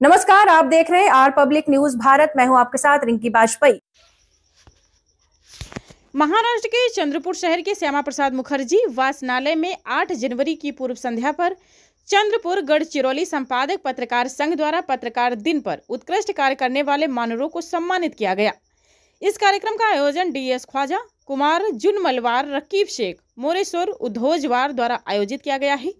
नमस्कार, आप देख रहे हैं आर पब्लिक न्यूज भारत। मैं हूं आपके साथ रिंकी बाजपेयी। महाराष्ट्र के चंद्रपुर शहर के श्यामा प्रसाद मुखर्जी वाचनालय में 8 जनवरी की पूर्व संध्या पर चंद्रपुर गढ़चिरौली संपादक पत्रकार संघ द्वारा पत्रकार दिन पर उत्कृष्ट कार्य करने वाले मानरों को सम्मानित किया गया। इस कार्यक्रम का आयोजन DS ख्वाजा, कुमार जुनमलवार, रकीब शेख, मोरेश्वर उद्धोजवार द्वारा आयोजित किया गया है।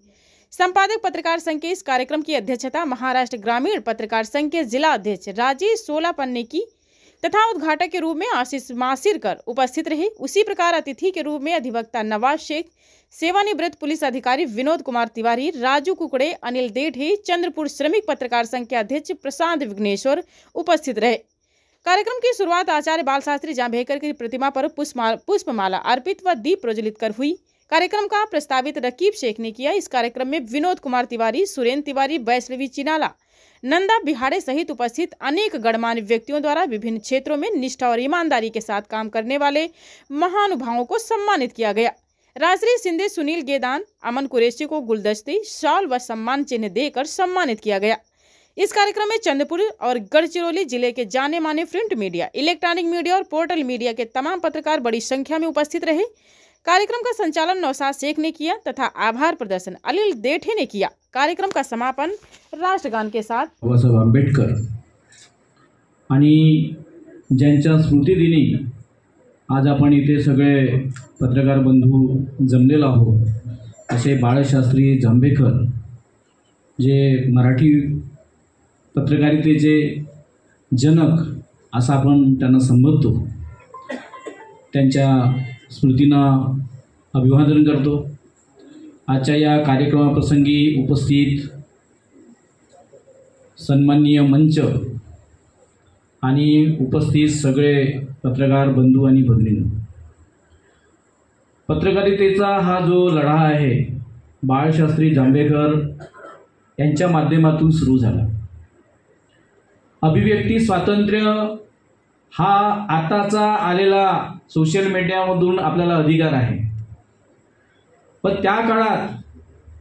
संपादक पत्रकार संघ के इस कार्यक्रम की अध्यक्षता महाराष्ट्र ग्रामीण पत्रकार संघ के जिला अध्यक्ष राजेश सोलापन्ने की तथा उद्घाटक के रूप में आशीष मासिरकर उपस्थित रहे। उसी प्रकार अतिथि के रूप में अधिवक्ता नवाज शेख, सेवानिवृत्त पुलिस अधिकारी विनोद कुमार तिवारी, राजू कुकड़े, अनिल देठे, चंद्रपुर श्रमिक पत्रकार संघ के अध्यक्ष प्रशांत विघ्नेश्वर उपस्थित रहे। कार्यक्रम की शुरुआत आचार्य बालशास्त्री जांभेकर की प्रतिमा पर पुष्पमाला अर्पित व दीप प्रज्वलित कर हुई। कार्यक्रम का प्रस्तावित रकीब शेख ने किया। इस कार्यक्रम में विनोद कुमार तिवारी, सुरेंद्र तिवारी, वैष्णवी चिनाला, नंदा बिहाड़े सहित उपस्थित अनेक गणमान्य व्यक्तियों द्वारा विभिन्न क्षेत्रों में निष्ठा और ईमानदारी के साथ काम करने वाले महानुभावों को सम्मानित किया गया। राजश्री सिंधे, सुनील गेदान, अमन कुरैशी को गुलदस्ते, शॉल व सम्मान चिन्ह देकर सम्मानित किया गया। इस कार्यक्रम में चंद्रपुर और गढ़चिरौली जिले के जाने Mane print media, electronic media और पोर्टल मीडिया के तमाम पत्रकार बड़ी संख्या में उपस्थित रहे। कार्यक्रम का संचालन नौशाद शेख ने किया तथा आभार प्रदर्शन अनिल देठे ने किया। कार्यक्रम का समापन राष्ट्रगान के साथ बाबासाहेब आंबेडकर आणि ज्यांच्या स्मृतिदिनी आज आपण इथे सगळे पत्रकार बंधू जमलेलो आहोत असे बाळशास्त्री जांभेकर जे मराठी पत्रकारितेचे जनक असं आपण त्यांना संबोधतो, त्यांच्या स्मृतींना अभिवादन करतो। आजच्या या कार्यक्रमाप्रसंगी उपस्थित सन्माननीय मंच आणि उपस्थित सगळे पत्रकार बंधू आणि भगिनींनो, पत्रकारितेचा हा जो लढा आहे बाळशास्त्री जांभेकर यांच्या माध्यमातून सुरू झाला। अभिव्यक्ती स्वातंत्र्य हा आताचा आलेला सोशल मीडियामधून आपल्याला अधिकार आहे, पण त्या काळात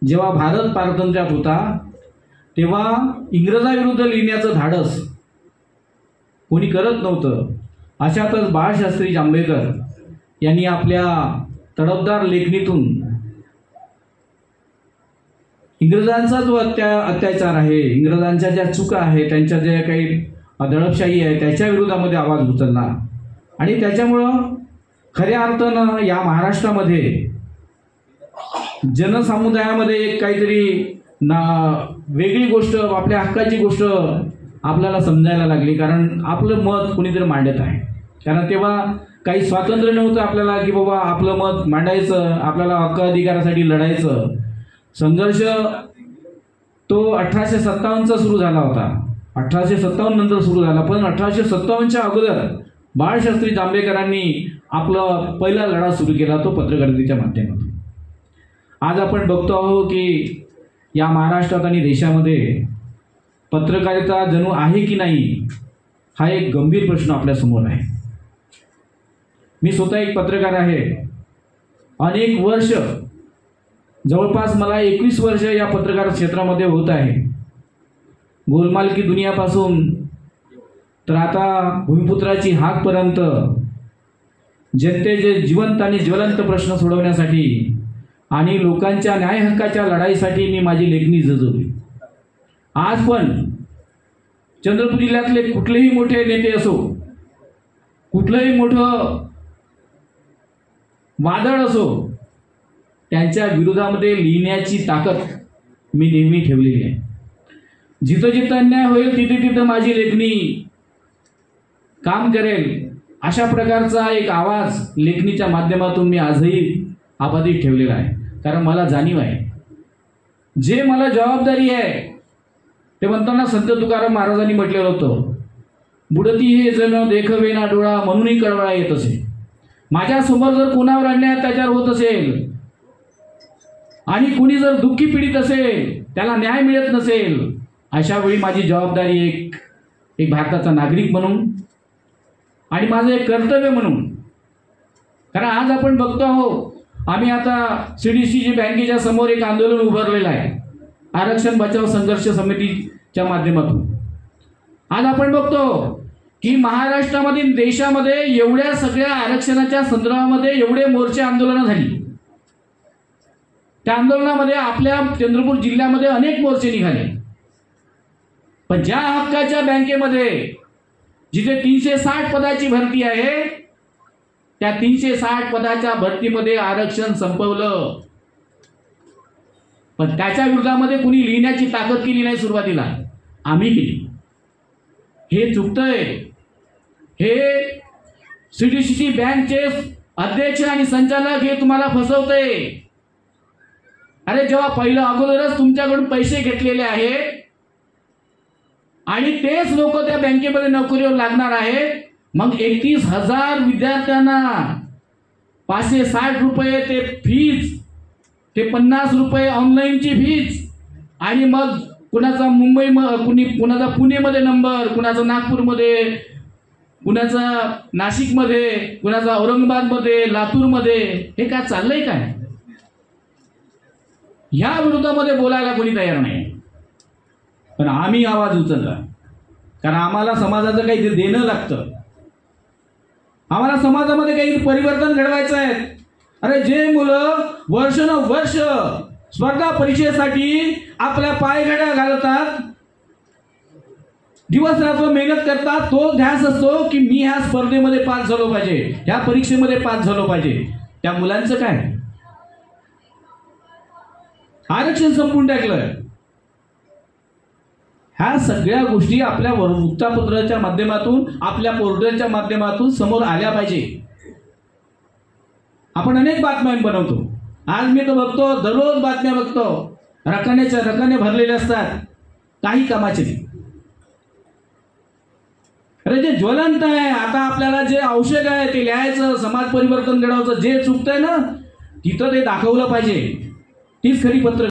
जेव्हा भारत पारतंत्र्यात होता तेव्हा इंग्रजाविरुद्ध लिहिण्याचं धाडस कोणी करत नव्हतं। अशातच बाळशास्त्री जांभेकर यांनी आपल्या तडफदार लेखणीतून इंग्रजांचा जो अत्याचार आहे, इंग्रजांच्या ज्या चुका आहेत, त्यांच्या ज्या काही दडपशाही आहे त्याच्या विरोधामध्ये आवाज उचलला आणि त्याच्यामुळं खऱ्या अर्थानं या महाराष्ट्रामध्ये जनसमुदायामध्ये एक काहीतरी वेगळी गोष्ट, आपल्या हक्काची गोष्ट आपल्याला समजायला लागली, कारण आपलं मत कुणीतरी मांडत आहे। कारण तेव्हा काही स्वातंत्र्य नव्हतं आपल्याला की बाबा आपलं मत मांडायचं, आपल्याला हक्क अधिकारासाठी लढायचं। संघर्ष तो 1857चा सुरू झाला होता, 1857 नंतर सुरू झाला, पण 1857च्या अगोदर बाळशास्त्री जांभेकरांनी आपला पहिला लढा सुरू केला, तो पत्रकारितेच्या माध्यमातून। आज आपण बघतो आहोत की या महाराष्ट्रात आणि देशामध्ये पत्रकारिता जणू आहे की नाही हा एक गंभीर प्रश्न आपल्या समोर आहे। मी स्वतः एक पत्रकार आहे, अनेक वर्ष, जवळपास मला 21 वर्ष या पत्रकार क्षेत्रामध्ये होत आहे। गोलमाल की दुनियापासून तर आता भूमिपुत्राची हाकपर्यंत जनतेचे जिवंत आणि ज्वलंत प्रश्न सोडवण्यासाठी आणि लोकांच्या न्याय हक्काच्या लढाईसाठी मी माझी लेखणी झिजवली। आज पण चंद्रपूर जिल्ह्यातले कुठलेही मोठे नेते असो, कुठलंही मोठं वादळ असो, त्यांच्या विरोधामध्ये लिहिण्याची ताकद मी नेहमी ठेवलेली आहे। जिथं जिथं अन्याय होईल तिथे तिथं माझी लेखणी काम करेल, अशा प्रकारचा एक आवाज लेखणीच्या माध्यमातून मी आजही आबाधित ठेवलेला आहे। कारण मला जाणीव आहे, जे मला जबाबदारी आहे ते म्हणताना संत तुकाराम महाराजांनी म्हटलेलं होतं, बुडती हे जण देखवे ना डोळा म्हणूनही कळवळा येत असे। माझ्यासमोर जर कोणावर अन्याय अत्याचार होत असेल आणि कुणी जर दुःखी पीडित असेल, त्याला न्याय मिळत नसेल, अशा वेळी माझी जबाबदारी एक भारताचा नागरिक म्हणून आणि माझं एक कर्तव्य म्हणून, कारण आज आपण बघतो आहोत, आम्ही आता CDC बँकेच्या समोर एक आंदोलन उभारलेलं आहे, आरक्षण बचाव संघर्ष समितीच्या माध्यमातून। आज आपण बघतो की महाराष्ट्रामध्ये देशामध्ये एवढ्या सगळ्या आरक्षणाच्या संदर्भामध्ये एवढे मोर्चे आंदोलनं झाली. त्या आंदोलनामध्ये आपल्या चंद्रपूर जिल्ह्यामध्ये अनेक मोर्चे निघाले. पण ज्या हक्काच्या बँकेमध्ये जिथे 360 पदाची भरती आहे त्या 360 पदाच्या भरतीमध्ये आरक्षण संपवलं. पण त्याच्या विरोधामध्ये कुणी लिहिण्याची ताकद केली नाही. सुरुवातीला आम्ही केली. हे चुकतंय. हे सीडीसीसी बँकचे अध्यक्ष आणि संचालक हे तुम्हाला फसवतंय. अरे जेव्हा पहिलं अगोदरच तुमच्याकडून पैसे घेतलेले आहेत आणि तेच लोक त्या बँकेमध्ये नोकरीवर लागणार आहेत, मग 31,000 विद्यार्थ्यांना 560 रुपये ते फीज, ते 50 रुपये ऑनलाईनची फीज, आणि मग कुणाचा कुणाचा पुणेमध्ये नंबर, कुणाचा नागपूरमध्ये, कुणाचा नाशिकमध्ये, कुणाचा औरंगाबादमध्ये, लातूरमध्ये. हे काय चाललंय काय? या विरोधामध्ये बोलायला कोणी तयार नाही. पण आम्ही आवाज उचलला कारण आम्हाला समाजाचं काही देणं लागतं. आम्हाला समाजामध्ये काही परिवर्तन घडवायचं आहे. अरे जे मुलं वर्ष स्पर्धा परीक्षेसाठी आपल्या पायघड्या घालतात, दिवस रात्र मेहनत करतात, तो ध्यास असतो की मी ह्या स्पर्धेमध्ये पास झालो पाहिजे, ह्या परीक्षेमध्ये पास झालो पाहिजे. त्या मुलांचं काय? आरक्षण संपून टाकलं. ह्या सगळ्या गोष्टी आपल्या वृत्तपत्राच्या माध्यमातून, आपल्या पोर्टलच्या माध्यमातून समोर आल्या पाहिजे. आपण अनेक बातम्या बनवतो. आज मी तर बघतो, दररोज बातम्या बघतो, रकाने भरलेले असतात, काही कामाचे नाही. अरे जे ज्वलंत आहे, आता आपल्याला जे आवश्यक आहे ते लिहायचं, समाज परिवर्तन घडवायचं, जे चुकतंय ना तिथं ते दाखवलं पाहिजे. तीच खरी पत्र